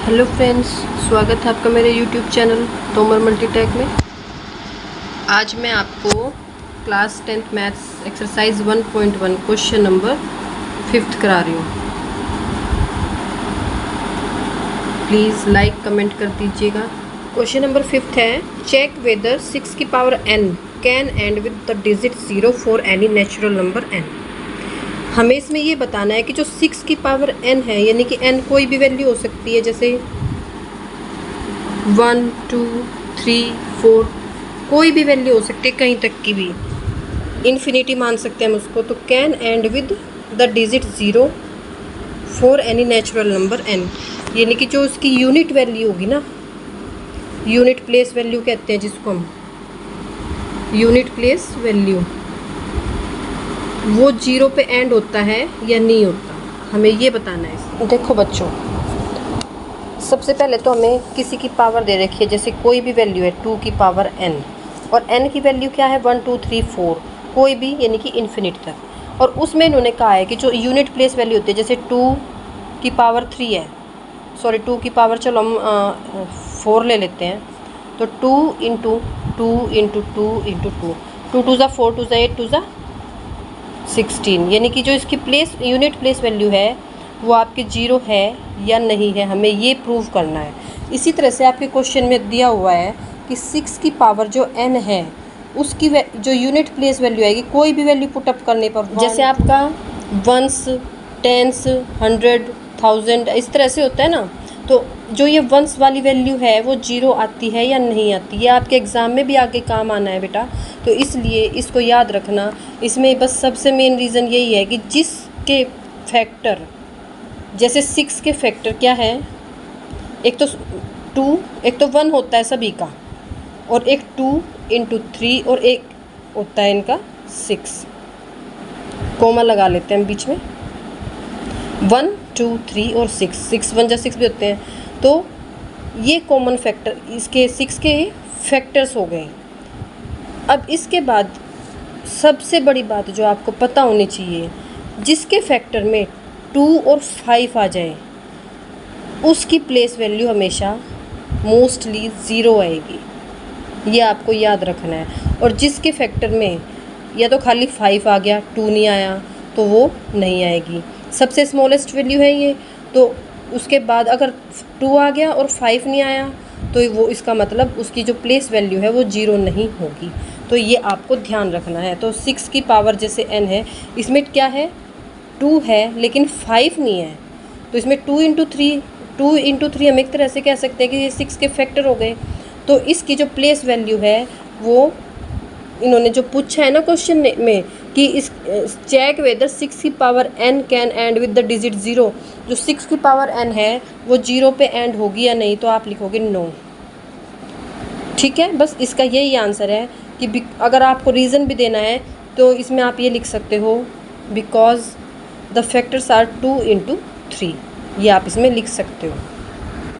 Hello friends, स्वागत है आपका मेरे यूट्यूब चैनल तोमर मल्टीटेक में। आज मैं आपको class 10th maths exercise 1.1 question number 5th करा रही हूँ। प्लीज़ लाइक कमेंट कर दीजिएगा। क्वेश्चन नंबर 5th है, चेक वेदर 6 की power n can and with the digit 0 for any natural number n। हमें इसमें ये बताना है कि जो 6 की पावर n है, यानी कि n कोई भी वैल्यू हो सकती है, जैसे 1 2 3 4 कोई भी वैल्यू हो सकती है, कहीं तक की भी, इन्फिनिटी मान सकते हैं हम उसको। तो can and with the digit 0 for any natural number n, यानी कि जो उसकी यूनिट वैल्यू होगी ना, यूनिट प्लेस वैल्यू कहते हैं जिसको हम, यूनिट प्लेस वैल्यू, वो 0 पे एंड होता है या नहीं होता, हमें ये बताना है। देखो बच्चों, सबसे पहले तो हमें किसी की पावर दे रखी है, जैसे कोई भी वैल्यू है 2 की पावर n, और n की वैल्यू क्या है 1 2 3 4, कोई भी, यानी कि इन्फिनिट तक। और उसमें इन्होंने कहा है कि जो यूनिट प्लेस वैल्यू होती है, जैसे 2 की पावर 3 है, सॉरी 2 की पावर, चलो हम 4 ले लेते हैं, तो 2 इंटू 2 इंटू 2 इंटू 2, 2 2 ज़ा 4 2 ज़ा 8 2 ज़ा 16, यानी कि जो इसकी प्लेस यूनिट प्लेस वैल्यू है वो आपकी 0 है या नहीं है, हमें ये प्रूव करना है। इसी तरह से आपके क्वेश्चन में दिया हुआ है कि 6 की पावर जो n है उसकी जो यूनिट प्लेस वैल्यू आएगी, कोई भी वैल्यू पुटअप करने पर, जैसे आपका वंस, टेंस, 100, 1000, इस तरह से होता है ना, तो जो ये वंस वाली वैल्यू है वो 0 आती है या नहीं आती, ये आपके एग्ज़ाम में भी आगे काम आना है बेटा, तो इसलिए इसको याद रखना। इसमें बस सबसे मेन रीज़न यही है कि जिसके फैक्टर, जैसे 6 के फैक्टर क्या है, एक तो 2, एक तो 1 होता है सभी का, और एक 2 इंटू 3, और एक होता है इनका 6, कोमा लगा लेते हैं हम बीच में, 1 2 3 और 6, 6 1 जा 6 भी होते हैं, तो ये कॉमन फैक्टर, इसके 6 के फैक्टर्स हो गए। अब इसके बाद सबसे बड़ी बात जो आपको पता होनी चाहिए, जिसके फैक्टर में 2 और 5 आ जाए उसकी प्लेस वैल्यू हमेशा मोस्टली 0 आएगी, ये आपको याद रखना है। और जिसके फैक्टर में या तो खाली 5 आ गया, 2 नहीं आया, तो वो नहीं आएगी। सबसे स्मॉलेस्ट वैल्यू है ये, तो उसके बाद अगर 2 आ गया और 5 नहीं आया, तो वो इसका मतलब उसकी जो प्लेस वैल्यू है वो 0 नहीं होगी, तो ये आपको ध्यान रखना है। तो 6 की पावर जैसे n है, इसमें क्या है 2 है लेकिन 5 नहीं है, तो इसमें 2 इंटू 3 हम एक तरह से कह सकते हैं कि ये 6 के फैक्टर हो गए। तो इसकी जो प्लेस वैल्यू है वो इन्होंने जो पूछा है ना क्वेश्चन में कि इस चेक वेदर 6 की power n can and with the digit 0, जो 6 की पावर n है वो 0 पे एंड होगी या नहीं, तो आप लिखोगे नो। ठीक है, बस इसका यही आंसर है कि अगर आपको रीज़न भी देना है तो इसमें आप ये लिख सकते हो, because the factors are 2 into 3, ये आप इसमें लिख सकते हो।